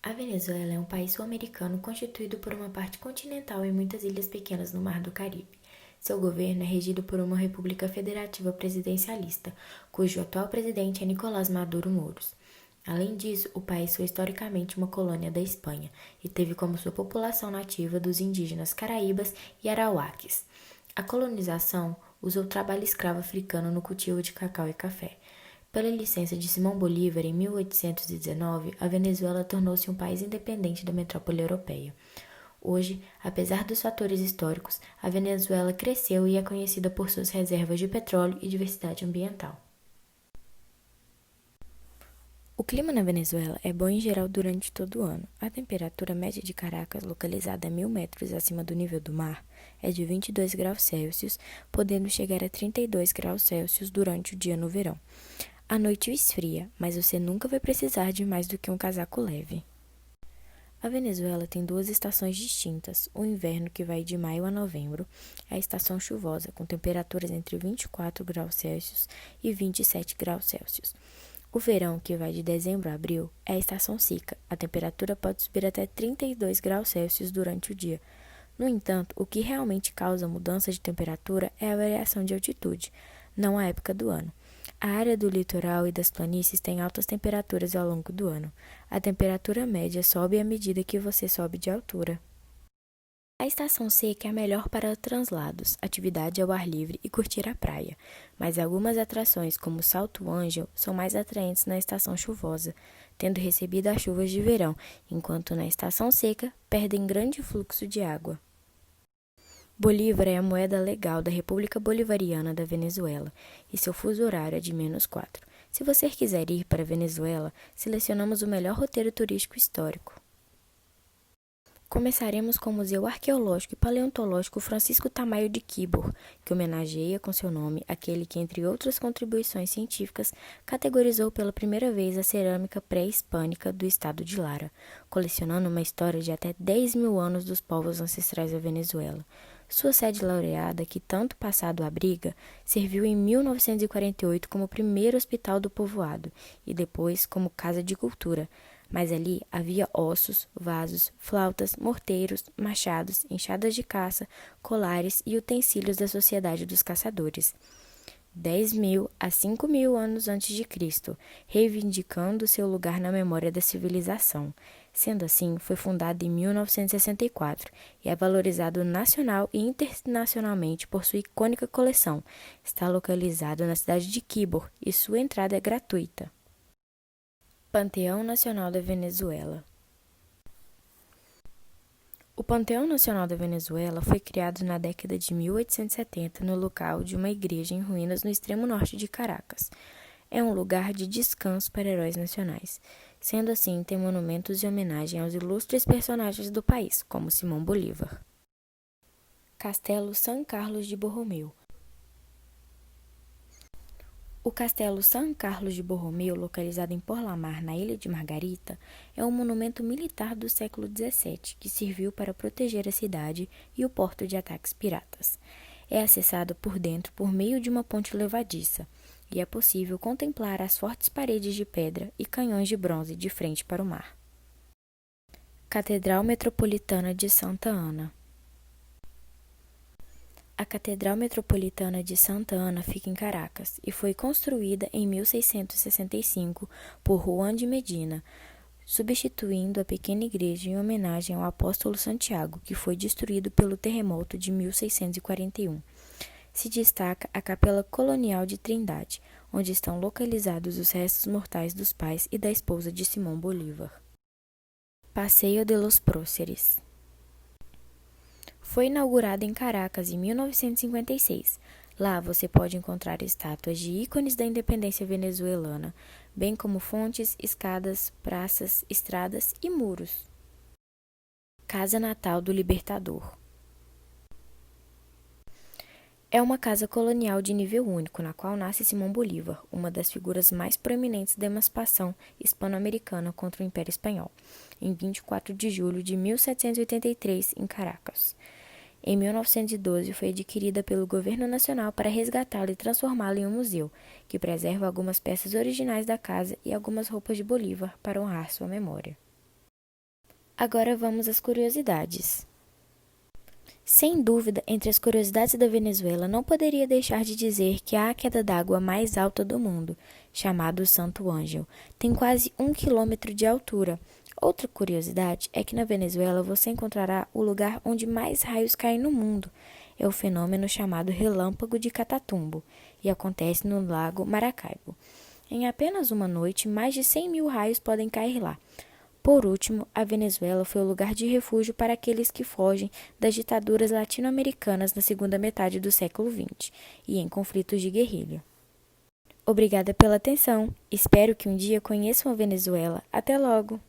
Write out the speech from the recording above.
A Venezuela é um país sul-americano constituído por uma parte continental e muitas ilhas pequenas no Mar do Caribe. Seu governo é regido por uma república federativa presidencialista, cujo atual presidente é Nicolás Maduro Moros. Além disso, o país foi historicamente uma colônia da Espanha e teve como sua população nativa dos indígenas caraíbas e arauáquis. A colonização usou trabalho escravo africano no cultivo de cacau e café. Pela licença de Simão Bolívar, em 1819, a Venezuela tornou-se um país independente da metrópole europeia. Hoje, apesar dos fatores históricos, a Venezuela cresceu e é conhecida por suas reservas de petróleo e diversidade ambiental. O clima na Venezuela é bom em geral durante todo o ano. A temperatura média de Caracas, localizada a 1.000 metros acima do nível do mar, é de 22 graus Celsius, podendo chegar a 32 graus Celsius durante o dia no verão. À noite esfria, mas você nunca vai precisar de mais do que um casaco leve. A Venezuela tem duas estações distintas: o inverno, que vai de maio a novembro, é a estação chuvosa, com temperaturas entre 24 graus Celsius e 27 graus Celsius. O verão, que vai de dezembro a abril, é a estação seca. A temperatura pode subir até 32 graus Celsius durante o dia. No entanto, o que realmente causa mudança de temperatura é a variação de altitude, não a época do ano. A área do litoral e das planícies tem altas temperaturas ao longo do ano. A temperatura média sobe à medida que você sobe de altura. A estação seca é a melhor para translados, atividade ao ar livre e curtir a praia, mas algumas atrações, como o Salto Ângel, são mais atraentes na estação chuvosa, tendo recebido as chuvas de verão, enquanto na estação seca perdem grande fluxo de água. Bolívar é a moeda legal da República Bolivariana da Venezuela e seu fuso horário é de -4. Se você quiser ir para a Venezuela, selecionamos o melhor roteiro turístico histórico. Começaremos com o Museu Arqueológico e Paleontológico Francisco Tamayo de Quibor, que homenageia com seu nome aquele que, entre outras contribuições científicas, categorizou pela primeira vez a cerâmica pré-hispânica do estado de Lara, colecionando uma história de até 10.000 anos dos povos ancestrais da Venezuela. Sua sede laureada, que tanto passado abriga, serviu em 1948 como primeiro hospital do povoado e depois como casa de cultura, mas ali havia ossos, vasos, flautas, morteiros, machados, enxadas de caça, colares e utensílios da sociedade dos caçadores. 10.000 a 5.000 anos antes de Cristo, reivindicando seu lugar na memória da civilização. Sendo assim, foi fundado em 1964 e é valorizado nacional e internacionalmente por sua icônica coleção. Está localizado na cidade de Quibor e sua entrada é gratuita. Panteão Nacional da Venezuela. O Panteão Nacional da Venezuela foi criado na década de 1870 no local de uma igreja em ruínas no extremo norte de Caracas. É um lugar de descanso para heróis nacionais. Sendo assim, tem monumentos em homenagem aos ilustres personagens do país, como Simão Bolívar. Castelo San Carlos de Borromeu. O Castelo San Carlos de Borromeu, localizado em Porlamar, na Ilha de Margarita, é um monumento militar do século XVII que serviu para proteger a cidade e o porto de ataques piratas. É acessado por dentro por meio de uma ponte levadiça e é possível contemplar as fortes paredes de pedra e canhões de bronze de frente para o mar. Catedral Metropolitana de Santa Ana. A Catedral Metropolitana de Santa Ana fica em Caracas e foi construída em 1665 por Juan de Medina, substituindo a pequena igreja em homenagem ao apóstolo Santiago, que foi destruído pelo terremoto de 1641. Se destaca a Capela Colonial de Trindade, onde estão localizados os restos mortais dos pais e da esposa de Simão Bolívar. Passeio de los Próceres. Foi inaugurada em Caracas em 1956. Lá você pode encontrar estátuas de ícones da independência venezuelana, bem como fontes, escadas, praças, estradas e muros. Casa Natal do Libertador. É uma casa colonial de nível único, na qual nasce Simão Bolívar, uma das figuras mais proeminentes da emancipação hispano-americana contra o Império Espanhol, em 24 de julho de 1783, em Caracas. Em 1912, foi adquirida pelo governo nacional para resgatá-la e transformá-la em um museu, que preserva algumas peças originais da casa e algumas roupas de Bolívar para honrar sua memória. Agora vamos às curiosidades. Sem dúvida, entre as curiosidades da Venezuela, não poderia deixar de dizer que há a queda d'água mais alta do mundo, chamado Santo Ângelo. Tem quase 1 quilômetro de altura. Outra curiosidade é que na Venezuela você encontrará o lugar onde mais raios caem no mundo. É o fenômeno chamado Relâmpago de Catatumbo e acontece no Lago Maracaibo. Em apenas uma noite, mais de 100.000 raios podem cair lá. Por último, a Venezuela foi o lugar de refúgio para aqueles que fogem das ditaduras latino-americanas na segunda metade do século XX e em conflitos de guerrilha. Obrigada pela atenção. Espero que um dia conheçam a Venezuela. Até logo!